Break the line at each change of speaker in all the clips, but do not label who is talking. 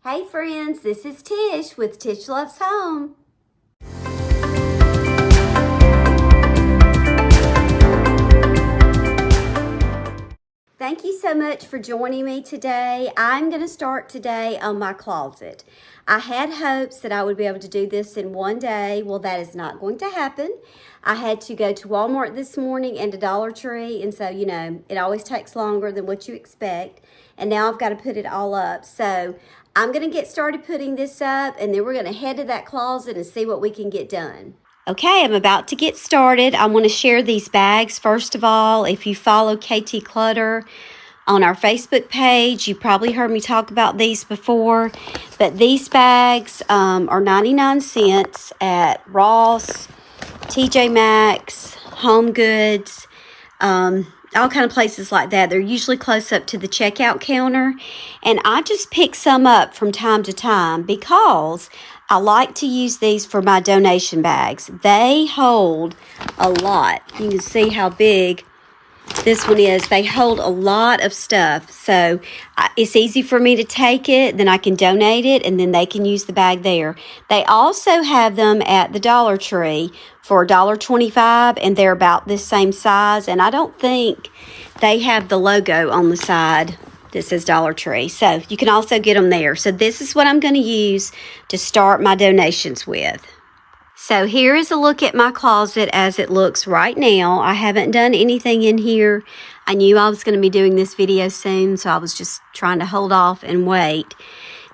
Hey friends, this is Tish with Tish Loves Home. Thank you so much for joining me today. I'm going to start today on my closet. I had hopes that I would be able to do this in one day. Well, that is not going to happen. I had to go to Walmart this morning and to Dollar Tree, and so, it always takes longer than what you expect. And now I've got to put it all up. So I'm going to get started putting this up, and then we're going to head to that closet and see what we can get done. Okay, I'm about to get started. I want to share these bags. First of all, if you follow KT Clutter on our Facebook page, you probably heard me talk about these before. But these bags are 99 cents at Ross, TJ Maxx, Home Goods, all kind of places like that. They're usually close up to the checkout counter. And I just pick some up from time to time because I like to use these for my donation bags. They hold a lot. You can see how big this one is. They hold a lot of stuff. So it's easy for me to take it, then I can donate it, and then they can use the bag there. They also have them at the Dollar Tree for $1.25, and they're about this same size. And I don't think they have the logo on the side that says Dollar Tree. So you can also get them there. So this is what I'm going to use to start my donations with. So here is a look at my closet as it looks right now. I haven't done anything in here. I knew I was going to be doing this video soon, so I was just trying to hold off and wait.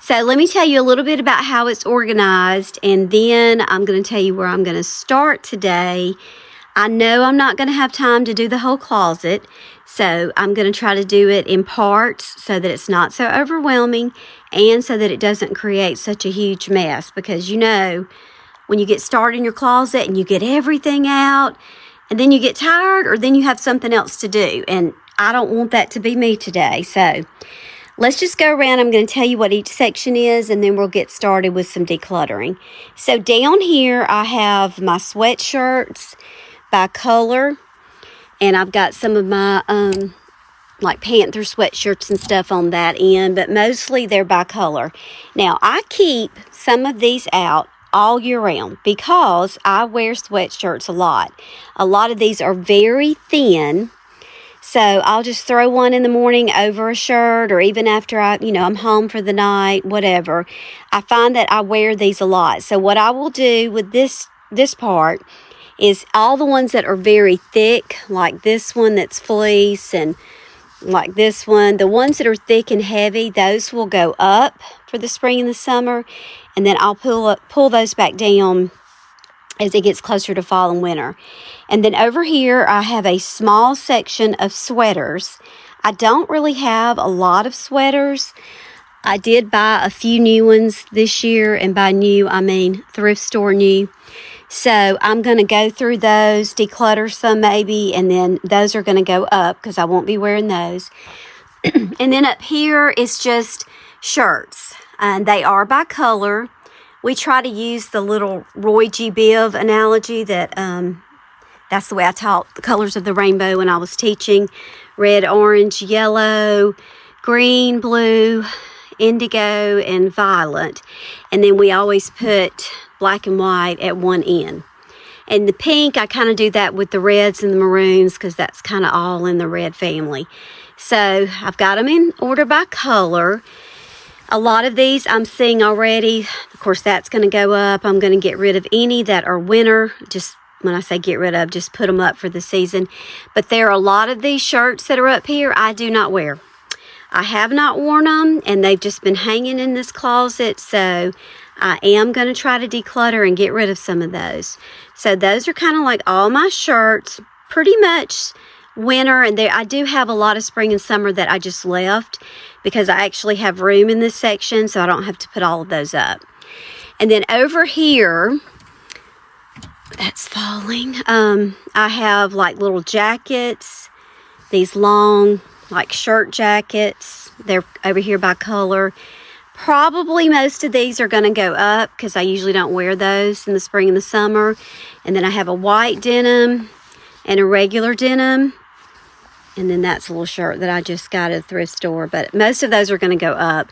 So let me tell you a little bit about how it's organized, and then I'm going to tell you where I'm going to start today. I know I'm not going to have time to do the whole closet, so I'm going to try to do it in parts so that it's not so overwhelming and so that it doesn't create such a huge mess, because when you get started in your closet and you get everything out and then you get tired, or then you have something else to do. And I don't want that to be me today. So let's just go around. I'm going to tell you what each section is, and then we'll get started with some decluttering. So down here, I have my sweatshirts by color. And I've got some of my like Panther sweatshirts and stuff on that end, but mostly they're by color. Now, I keep some of these out all year round because I wear sweatshirts a lot. A lot of these are very thin, so I'll just throw one in the morning over a shirt, or even after I'm home for the night, whatever. I find that I wear these a lot. So what I will do with this part is all the ones that are very thick, like this one that's fleece, and like this one, the ones that are thick and heavy, those will go up for the spring and the summer, and then I'll pull those back down as it gets closer to fall and winter. And then over here, I have a small section of sweaters. I don't really have a lot of sweaters. I did buy a few new ones this year, and by new, I mean thrift store new. So I'm going to go through those, declutter some maybe, and then those are going to go up because I won't be wearing those. And then up here is just shirts, and they are by color. We try to use the little Roy G. Biv analogy that that's the way I taught the colors of the rainbow when I was teaching. Red, orange, yellow, green, blue, indigo, and violet. And then we always put black and white at one end. And the pink, I kind of do that with the reds and the maroons because that's kind of all in the red family. So I've got them in order by color. A lot of these I'm seeing already. Of course, that's going to go up. I'm going to get rid of any that are winter. Just when I say get rid of, just put them up for the season. But there are a lot of these shirts that are up here I do not wear. I have not worn them, and they've just been hanging in this closet, so I am going to try to declutter and get rid of some of those. So those are kind of like all my shirts, pretty much winter, and I do have a lot of spring and summer that I just left because I actually have room in this section, so I don't have to put all of those up. And then over here, that's falling, I have like little jackets, these long like shirt jackets. They're over here by color. Probably most of these are going to go up because I usually don't wear those in the spring and the summer. And then I have a white denim and a regular denim. And then that's a little shirt that I just got at the thrift store. But most of those are going to go up.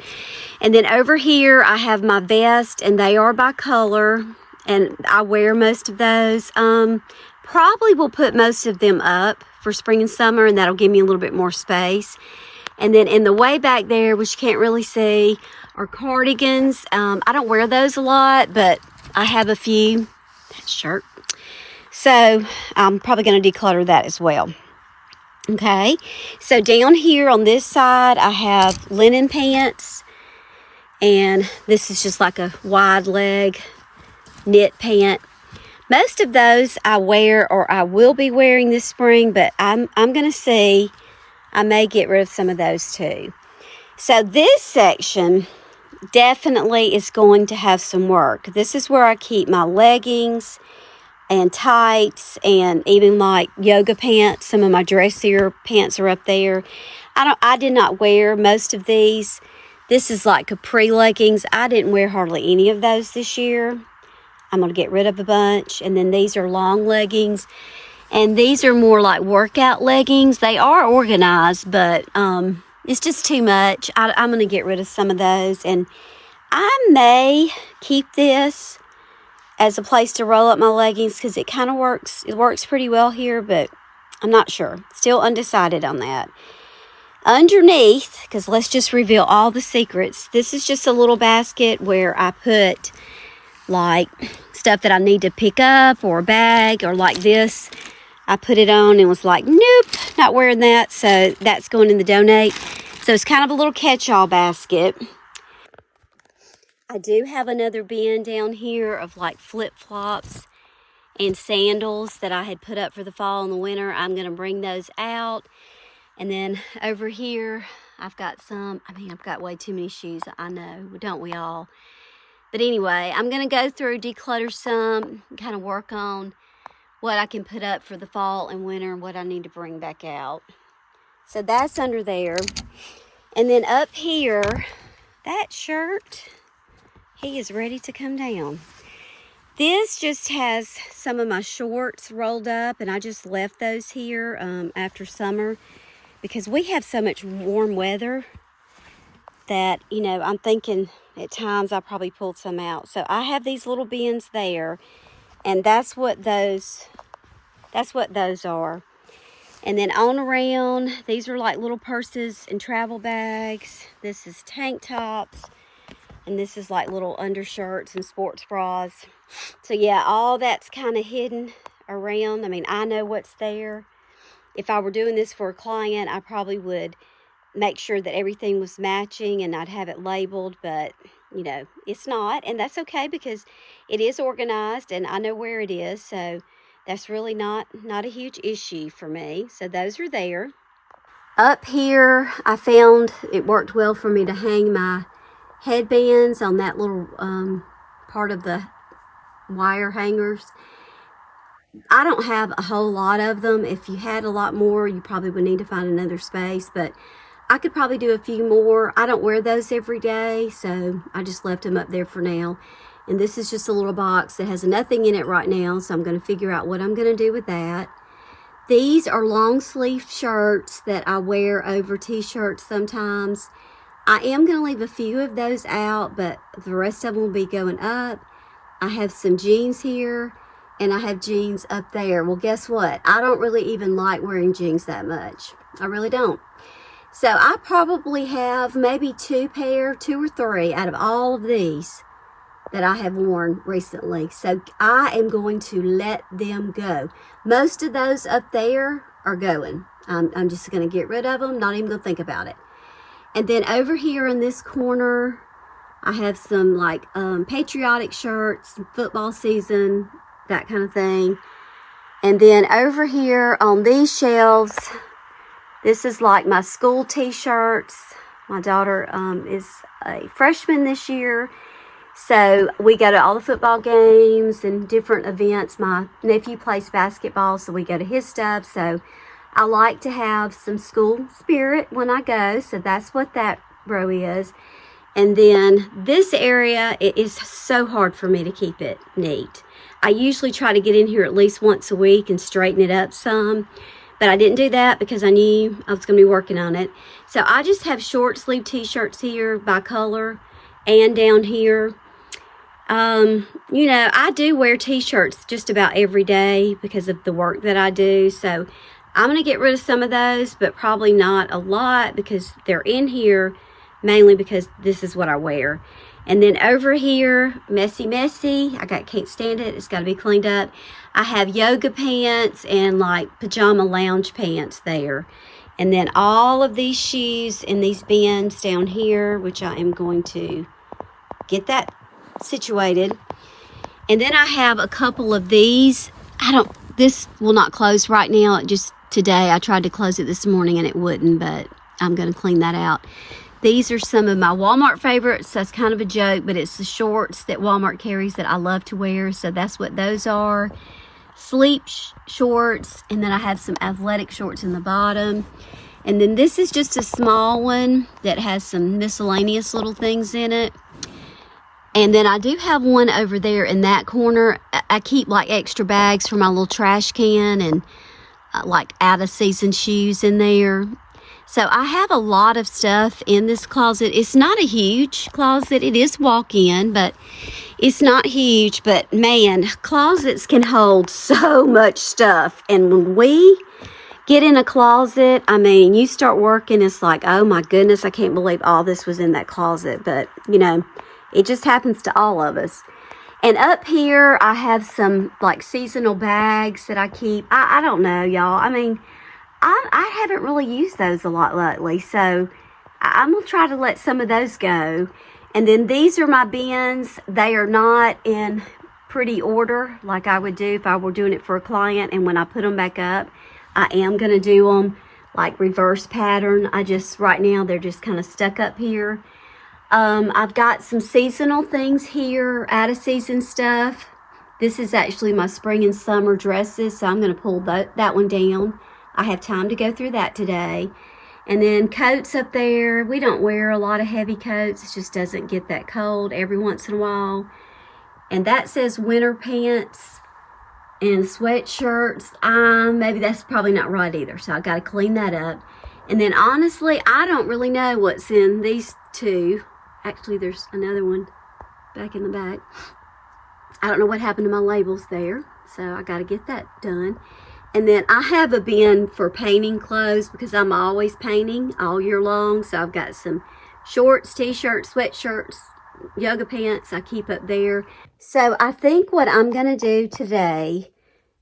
And then over here, I have my vest, and they are by color. And I wear most of those. Probably will put most of them up for spring and summer, and that'll give me a little bit more space. And then in the way back there, which you can't really see, are cardigans. I don't wear those a lot, but I have a few. That shirt. So I'm probably going to declutter that as well. Okay, so down here on this side, I have linen pants, and this is just like a wide leg knit pant. Most of those I wear, or I will be wearing this spring, but I'm going to see. I may get rid of some of those too. So this section definitely is going to have some work. This is where I keep my leggings and tights, and even like yoga pants. Some of my dressier pants are up there. I did not wear most of these. This is like capri leggings. I didn't wear hardly any of those this year. I'm going to get rid of a bunch. And then these are long leggings. And these are more like workout leggings. They are organized, but it's just too much. I'm going to get rid of some of those. And I may keep this as a place to roll up my leggings, because it kind of works. It works pretty well here, but I'm not sure. Still undecided on that. Underneath, because let's just reveal all the secrets. This is just a little basket where I put like stuff that I need to pick up, or a bag, or like this. I put it on and was like, nope, not wearing that. So that's going in the donate. So it's kind of a little catch-all basket. I do have another bin down here of like flip-flops and sandals that I had put up for the fall and the winter. I'm going to bring those out. And then over here, I've got some. I've got way too many shoes. I know, don't we all? But anyway, I'm going to go through, declutter some, kind of work on what I can put up for the fall and winter and what I need to bring back out. So that's under there. And then up here, that shirt, he is ready to come down. This just has some of my shorts rolled up, and I just left those here after summer, because we have so much warm weather that, I'm thinking at times I probably pulled some out. So I have these little bins there, and that's what those are. And then on around, these are like little purses and travel bags. This is tank tops. And this is like little undershirts and sports bras. So yeah, all that's kind of hidden around. I know what's there. If I were doing this for a client, I probably would make sure that everything was matching and I'd have it labeled. But, it's not. And that's okay, because it is organized and I know where it is. So that's really not a huge issue for me. So those are there. Up here, I found it worked well for me to hang my headbands on that little part of the wire hangers. I don't have a whole lot of them. If you had a lot more, you probably would need to find another space, but I could probably do a few more. I don't wear those every day, so I just left them up there for now. And this is just a little box that has nothing in it right now, so I'm going to figure out what I'm going to do with that. These are long sleeve shirts that I wear over t-shirts sometimes. I am going to leave a few of those out, but the rest of them will be going up. I have some jeans here, and I have jeans up there. Well, guess what? I don't really even like wearing jeans that much. I really don't. So I probably have maybe two or three out of all of these that I have worn recently. So I am going to let them go. Most of those up there are going. I'm just going to get rid of them, not even going to think about it. And then over here in this corner, I have some like patriotic shirts, football season, that kind of thing. And then over here on these shelves, this is like my school t-shirts. My daughter is a freshman this year. So we go to all the football games and different events. My nephew plays basketball, so we go to his stuff. So I like to have some school spirit when I go. So that's what that row is. And then this area, it is so hard for me to keep it neat. I usually try to get in here at least once a week and straighten it up some. But I didn't do that because I knew I was going to be working on it. So I just have short sleeve t-shirts here by color and down here. You know, I do wear t-shirts just about every day because of the work that I do. So I'm going to get rid of some of those, but probably not a lot because they're in here mainly because this is what I wear. And then over here, messy. Can't stand it. It's got to be cleaned up. I have yoga pants and like pajama lounge pants there. And then all of these shoes in these bins down here, which I am going to get that situated. And then I have a couple of these. This will not close right now. Today I tried to close it this morning and it wouldn't, but I'm going to clean that out. These are some of my Walmart favorites. That's kind of a joke, but it's the shorts that Walmart carries that I love to wear. So that's what those are. Sleep shorts. And then I have some athletic shorts in the bottom. And then this is just a small one that has some miscellaneous little things in it. And then I do have one over there in that corner. I keep like extra bags for my little trash can and like out of season shoes in there. So I have a lot of stuff in this closet. It's not a huge closet. It is walk-in, but it's not huge. But man, closets can hold so much stuff. And when we get in a closet, I mean, you start working, it's like, oh my goodness, I can't believe all this was in that closet. But, you know, it just happens to all of us. And up here, I have some like seasonal bags that I keep. I don't know, y'all. I mean, I haven't really used those a lot lately, so I'm going to try to let some of those go. And then these are my bins. They are not in pretty order like I would do if I were doing it for a client. And when I put them back up, I am going to do them like reverse pattern. Right now, they're just kind of stuck up here. I've got some seasonal things here, out of season stuff. This is actually my spring and summer dresses, so I'm going to pull that one down. I have time to go through that today. And then coats up there. We don't wear a lot of heavy coats. It just doesn't get that cold every once in a while. And that says winter pants and sweatshirts. Maybe that's probably not right either, so I got to clean that up. And then honestly, I don't really know what's in these two. Actually, there's another one back in the back. I don't know what happened to my labels there, so I got to get that done. And then I have a bin for painting clothes because I'm always painting all year long. So I've got some shorts, t-shirts, sweatshirts, yoga pants I keep up there. So I think what I'm going to do today,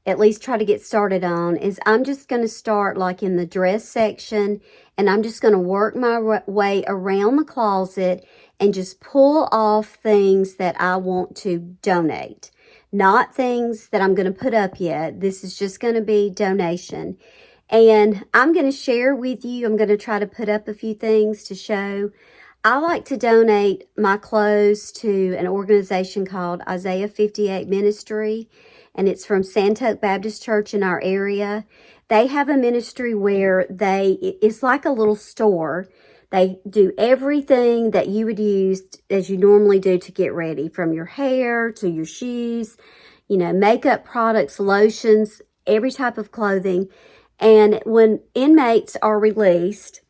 at least try to get started on, is I'm just going to start like in the dress section, and I'm just going to work my way around the closet and just pull off things that I want to donate. Not things that I'm going to put up yet. This is just going to be donation. And I'm going to share with you. I'm going to try to put up a few things to show. I like to donate my clothes to an organization called Isaiah 58 Ministry. And it's from Santoke Baptist Church in our area. They have a ministry where it's like a little store. They do everything that you would use as you normally do to get ready, from your hair to your shoes, makeup products, lotions, every type of clothing. And when inmates are released,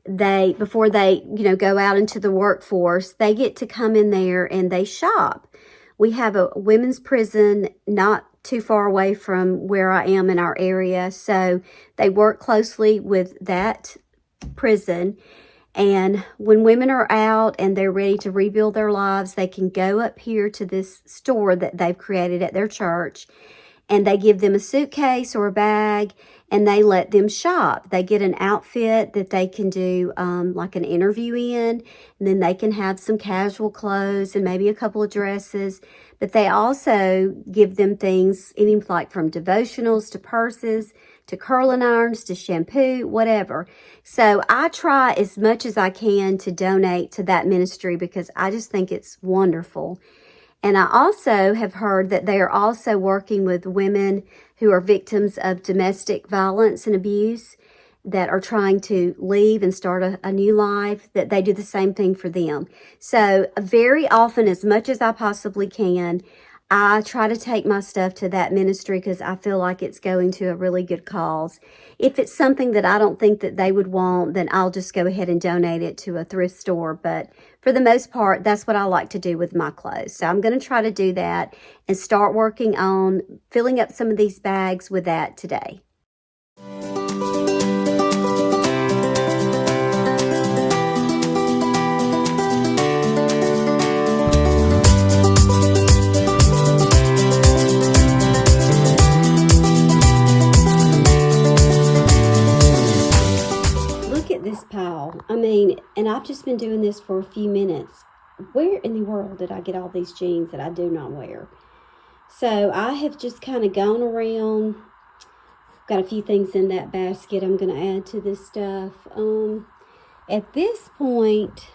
before they go out into the workforce, they get to come in there and they shop. We have a women's prison not too far away from where I am in our area, so they work closely with that prison. And when women are out and they're ready to rebuild their lives, they can go up here to this store that they've created at their church, and they give them a suitcase or a bag, and they let them shop. They get an outfit that they can do like an interview in, and then they can have some casual clothes and maybe a couple of dresses. But they also give them things, like from devotionals to purses, to curling irons, to shampoo, whatever. So I try as much as I can to donate to that ministry because I just think it's wonderful. And I also have heard that they are also working with women who are victims of domestic violence and abuse that are trying to leave and start a new life, that they do the same thing for them. So very often, as much as I possibly can, I try to take my stuff to that ministry because I feel like it's going to a really good cause. If it's something that I don't think that they would want, then I'll just go ahead and donate it to a thrift store. But for the most part, that's what I like to do with my clothes. So I'm going to try to do that and start working on filling up some of these bags with that today. This pile. I mean, and I've just been doing this for a few minutes. Where in the world did I get all these jeans that I do not wear? So I have just kind of gone around. Got a few things in that basket I'm going to add to this stuff. At this point,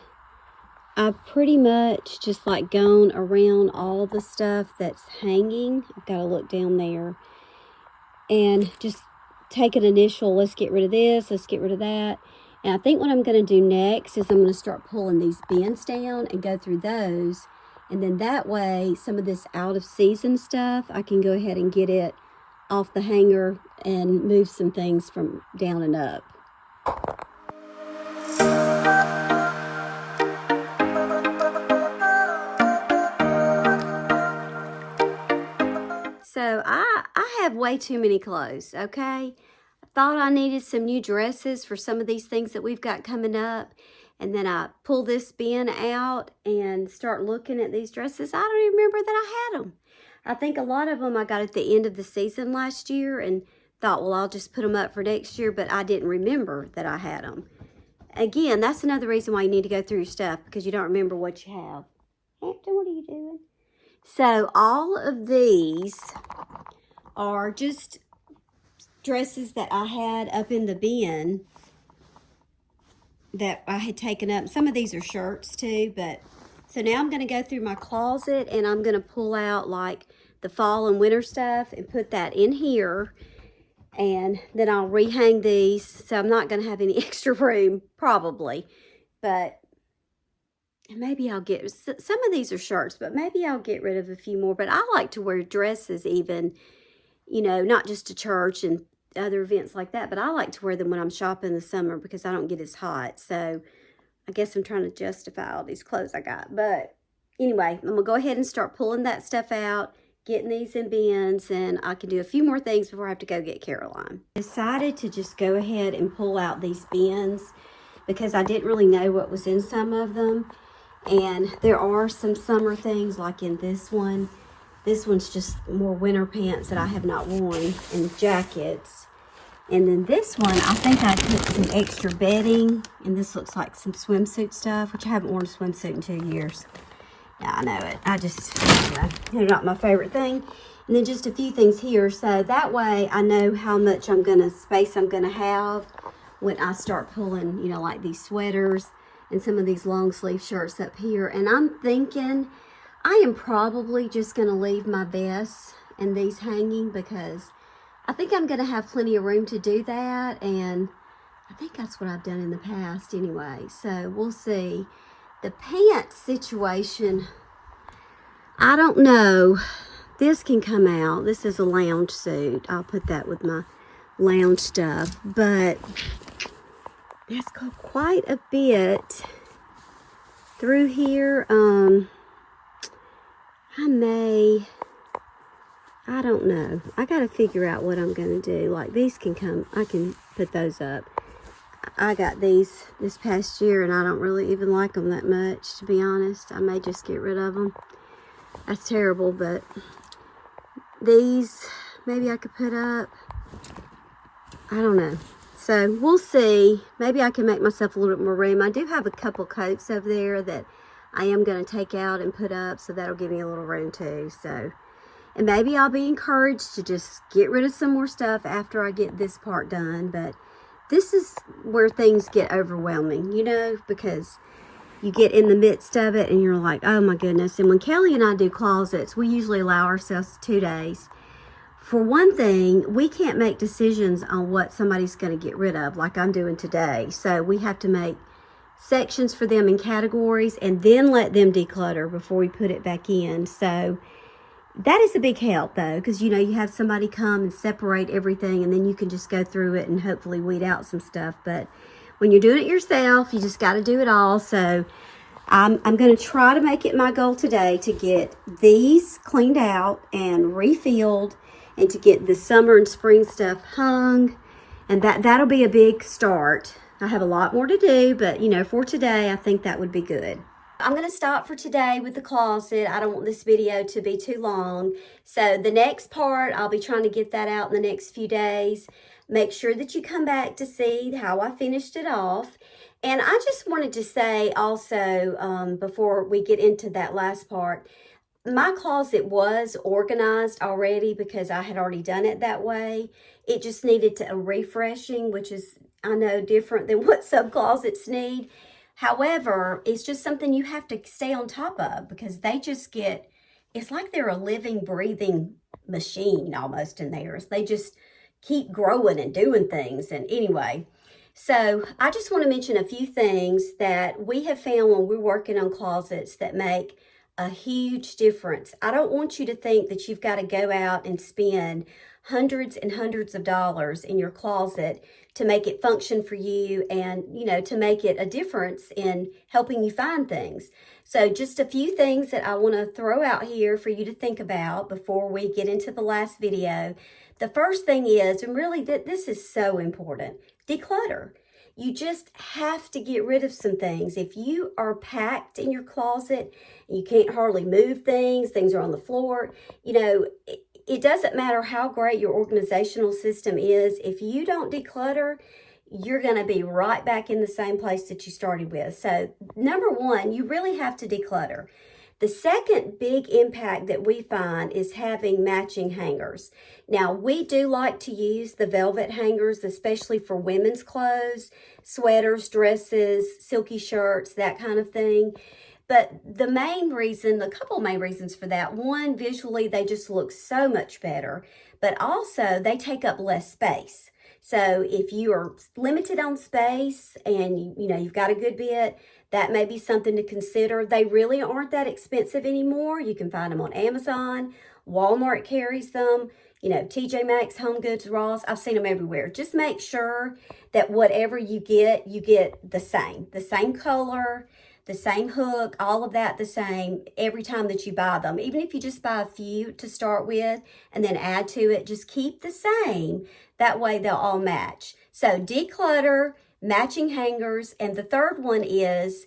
I've pretty much just like gone around all the stuff that's hanging. I've got to look down there and just take an initial, let's get rid of this, let's get rid of that. And I think what I'm going to do next is I'm going to start pulling these bins down and go through those. And then that way, some of this out of season stuff, I can go ahead and get it off the hanger and move some things from down and up. So I have way too many clothes, okay? Thought I needed some new dresses for some of these things that we've got coming up. And then I pull this bin out and start looking at these dresses. I don't even remember that I had them. I think a lot of them I got at the end of the season last year and thought, well, I'll just put them up for next year, but I didn't remember that I had them. Again, that's another reason why you need to go through your stuff, because you don't remember what you have. Hampton, what are you doing? So all of these are just dresses that I had up in the bin that I had taken up. Some of these are shirts too, but so now I'm going to go through my closet and I'm going to pull out like the fall and winter stuff and put that in here, and then I'll rehang these. So I'm not going to have any extra room probably, but maybe I'll get some of these are shirts, but maybe I'll get rid of a few more. But I like to wear dresses even, you know, not just to church and other events like that, but I like to wear them when I'm shopping in the summer because I don't get as hot. So I guess I'm trying to justify all these clothes I got. But anyway, I'm going to go ahead and start pulling that stuff out, getting these in bins, and I can do a few more things before I have to go get Caroline. I decided to just go ahead and pull out these bins because I didn't really know what was in some of them. And there are some summer things like in this one. This one's just more winter pants that I have not worn and jackets. And then this one, I think I put some extra bedding. And this looks like some swimsuit stuff, which I haven't worn a swimsuit in 2 years. Yeah, I know it. I just, you know, they're not my favorite thing. And then just a few things here. So that way I know how much space I'm going to have when I start pulling, you know, like these sweaters and some of these long sleeve shirts up here. And I'm thinking I am probably just going to leave my vests and these hanging because I think I'm going to have plenty of room to do that. And I think that's what I've done in the past anyway. So we'll see. The pants situation, I don't know. This can come out. This is a lounge suit. I'll put that with my lounge stuff. But there's quite a bit through here. I don't know. I got to figure out what I'm going to do. Like these can come, I can put those up. I got these this past year and I don't really even like them that much, to be honest. I may just get rid of them. That's terrible, but these maybe I could put up. I don't know. So we'll see. Maybe I can make myself a little bit more room. I do have a couple coats over there that I am going to take out and put up, so that'll give me a little room too. So, and maybe I'll be encouraged to just get rid of some more stuff after I get this part done. But this is where things get overwhelming, you know, because you get in the midst of it and you're like, oh my goodness. And when Kelly and I do closets, we usually allow ourselves 2 days. For one thing, we can't make decisions on what somebody's going to get rid of like I'm doing today. So we have to make sections for them in categories and then let them declutter before we put it back in. So That is a big help though, because you know, you have somebody come and separate everything, and then you can just go through it and hopefully weed out some stuff. But when you're doing it yourself, you just got to do it all. So I'm going to try to make it my goal today to get these cleaned out and refilled, and to get the summer and spring stuff hung, and that'll be a big start. I have a lot more to do, but you know, for today, I think that would be good. I'm going to stop for today with the closet. I don't want this video to be too long. So the next part, I'll be trying to get that out in the next few days. Make sure that you come back to see how I finished it off. And I just wanted to say also, before we get into that last part, my closet was organized already because I had already done it that way. It just needed a refreshing, which is, I know, different than what some closets need. However, it's just something you have to stay on top of, because they just get, it's like they're a living, breathing machine almost in theirs. They just keep growing and doing things. And anyway, so I just want to mention a few things that we have found when we're working on closets that make a huge difference. I don't want you to think that you've got to go out and spend hundreds and hundreds of dollars in your closet to make it function for you, and you know, to make it a difference in helping you find things. So just a few things that I want to throw out here for you to think about before we get into the last video. The first thing is, and really this is so important, declutter. You just have to get rid of some things. If you are packed in your closet and you can't hardly move things, things are on the floor, you know, it doesn't matter how great your organizational system is. If you don't declutter, you're going to be right back in the same place that you started with. So number one, you really have to declutter. The second big impact that we find is having matching hangers. Now, we do like to use the velvet hangers, especially for women's clothes, sweaters, dresses, silky shirts, that kind of thing. But the main reason, a couple of main reasons for that, one, visually, they just look so much better, but also they take up less space. So if you are limited on space and you know, you've got a good bit, that may be something to consider. They really aren't that expensive anymore. You can find them on Amazon. Walmart carries them. You know, TJ Maxx, Home Goods, Ross. I've seen them everywhere. Just make sure that whatever you get the same color, the same hook, all of that the same every time that you buy them. Even if you just buy a few to start with and then add to it, just keep the same. That way they'll all match. So declutter, matching hangers, and the third one is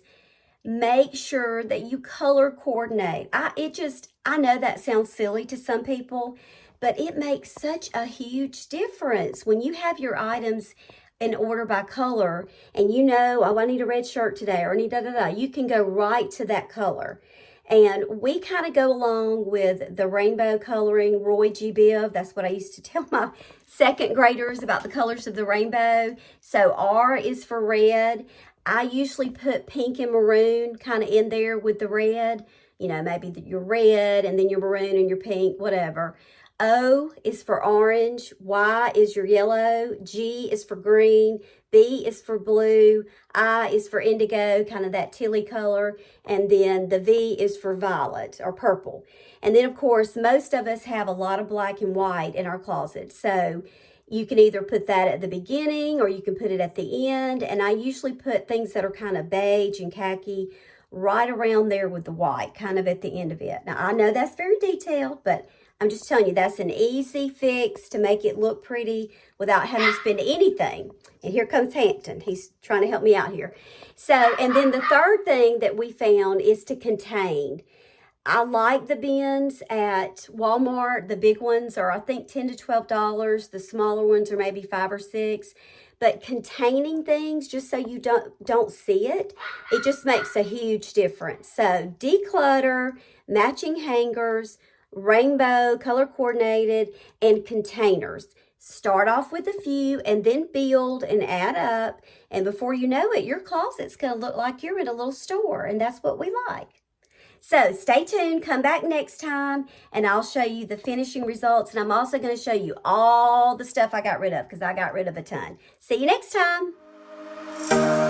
make sure that you color coordinate. I know that sounds silly to some people, but it makes such a huge difference when you have your items in order by color, and you know, oh, I need a red shirt today, or I need da-da-da. You can go right to that color. And we kind of go along with the rainbow coloring, Roy G. Biv. That's what I used to tell my second graders about the colors of the rainbow. So R is for red. I usually put pink and maroon kind of in there with the red. You know, maybe your red and then your maroon and your pink, whatever. O is for orange, Y is your yellow, G is for green, B is for blue, I is for indigo, kind of that tilly color, and then the V is for violet or purple. And then, of course, most of us have a lot of black and white in our closet, so you can either put that at the beginning or you can put it at the end, and I usually put things that are kind of beige and khaki right around there with the white, kind of at the end of it. Now, I know that's very detailed, but I'm just telling you, that's an easy fix to make it look pretty without having to spend anything. And here comes Hampton. He's trying to help me out here. So, and then the third thing that we found is to contain. I like the bins at Walmart. The big ones are, I think, $10 to $12. The smaller ones are maybe $5 or $6. But containing things just so you don't see it, it just makes a huge difference. So declutter, matching hangers, rainbow, color coordinated, and containers. Start off with a few and then build and add up. And before you know it, your closet's going to look like you're in a little store. And that's what we like. So stay tuned, come back next time, and I'll show you the finishing results. And I'm also going to show you all the stuff I got rid of, because I got rid of a ton. See you next time.